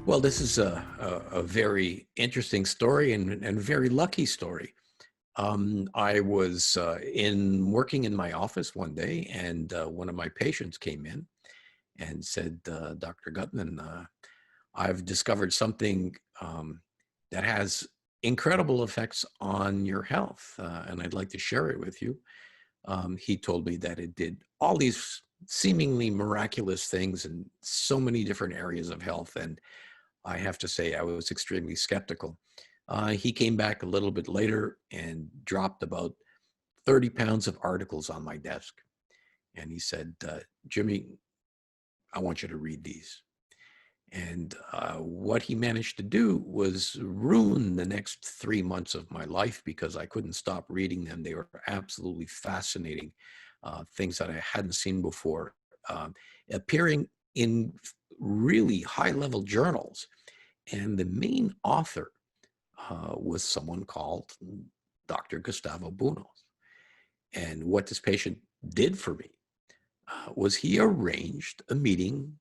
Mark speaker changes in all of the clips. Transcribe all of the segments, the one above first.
Speaker 1: Well, this is a very interesting story and very lucky story. I was working in my office one day, and one of my patients came in and said, Dr. Gutman, I've discovered something that has incredible effects on your health, and I'd like to share it with you. He told me that it did all these seemingly miraculous things in so many different areas of health, and I have to say I was extremely skeptical. He came back a little bit later and dropped about 30 pounds of articles on my desk. And he said, Jimmy, I want you to read these. And what he managed to do was ruin the next 3 months of my life because I couldn't stop reading them. They were absolutely fascinating, things that I hadn't seen before, appearing in really high-level journals. And the main author was someone called Dr. Gustavo Bounous. And what this patient did for me was he arranged a meeting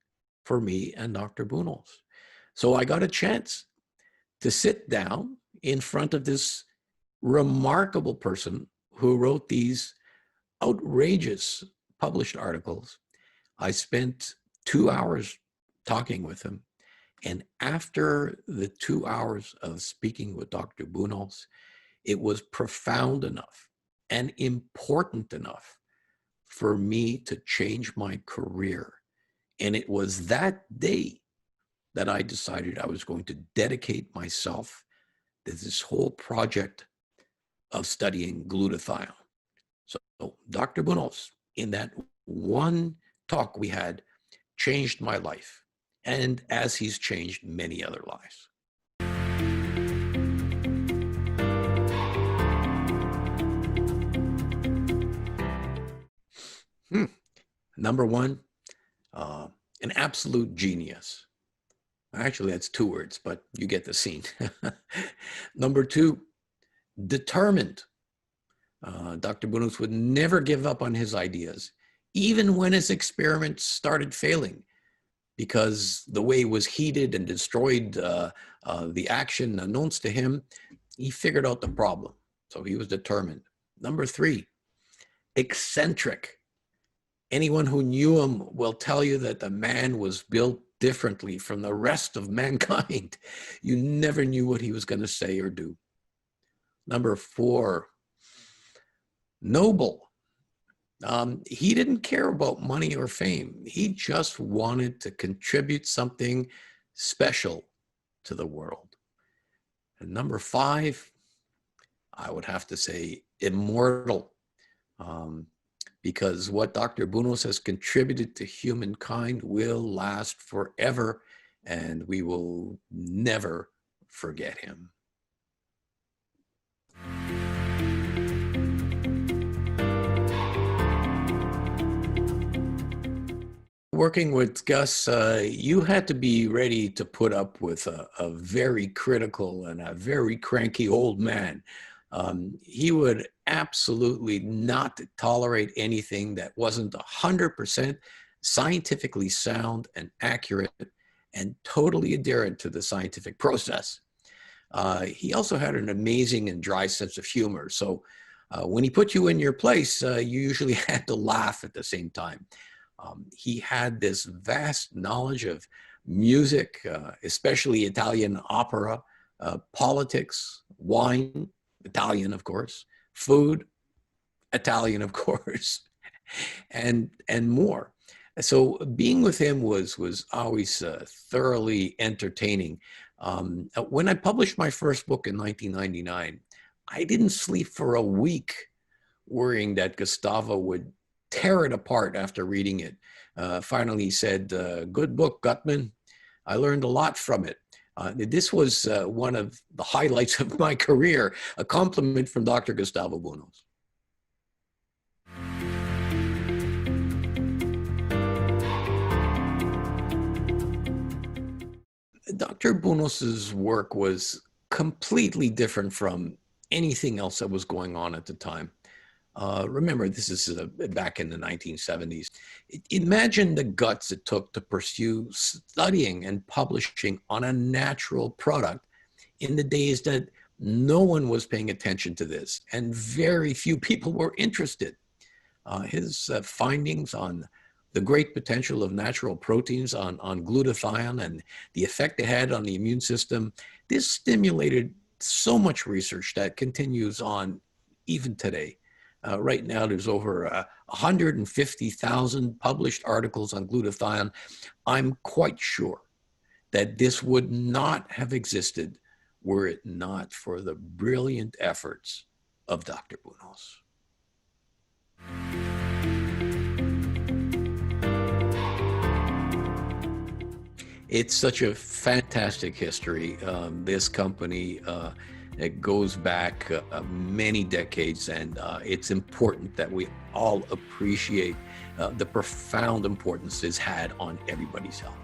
Speaker 1: for me and Dr. Bounous. So I got a chance to sit down in front of this remarkable person who wrote these outrageous published articles. I spent 2 hours talking with him. And after the 2 hours of speaking with Dr. Bounous, it was profound enough and important enough for me to change my career. And it was that day that I decided I was going to dedicate myself to this whole project of studying glutathione. So Dr. Bounous, in that one talk we had, changed my life. And as he's changed many other lives. Number one, an absolute genius. Actually, that's 2 words, but you get the scene. Number two, determined. Dr. Bounous would never give up on his ideas, even when his experiments started failing, because the way it was heated and destroyed the action announced to him, he figured out the problem. So he was determined. Number three, eccentric. Anyone who knew him will tell you that the man was built differently from the rest of mankind. You never knew what he was going to say or do. Number four, noble. He didn't care about money or fame. He just wanted to contribute something special to the world. And number five, I would have to say immortal, because what Dr. Bounous has contributed to humankind will last forever, and we will never forget him. Working with Gus, you had to be ready to put up with a very critical and a very cranky old man. He would absolutely not tolerate anything that wasn't 100% scientifically sound and accurate and totally adherent to the scientific process. He also had an amazing and dry sense of humor. So when he put you in your place, you usually had to laugh at the same time. He had this vast knowledge of music, especially Italian opera, politics, wine, Italian, of course, food, Italian, of course, and more. So being with him was always thoroughly entertaining. When I published my first book in 1999, I didn't sleep for a week worrying that Gustavo would tear it apart after reading it. Finally, he said, good book, Gutman. I learned a lot from it. This was one of the highlights of my career, a compliment from Dr. Gustavo Bounous. Dr. Bounous' work was completely different from anything else that was going on at the time. Remember, this is back in the 1970s. Imagine the guts it took to pursue studying and publishing on a natural product in the days that no one was paying attention to this and very few people were interested. His findings on the great potential of natural proteins on glutathione and the effect it had on the immune system, this stimulated so much research that continues on even today. Right now, there's over 150,000 published articles on glutathione. I'm quite sure that this would not have existed were it not for the brilliant efforts of Dr. Bounous. It's such a fantastic history. This company, it goes back many decades, and it's important that we all appreciate the profound importance it's had on everybody's health.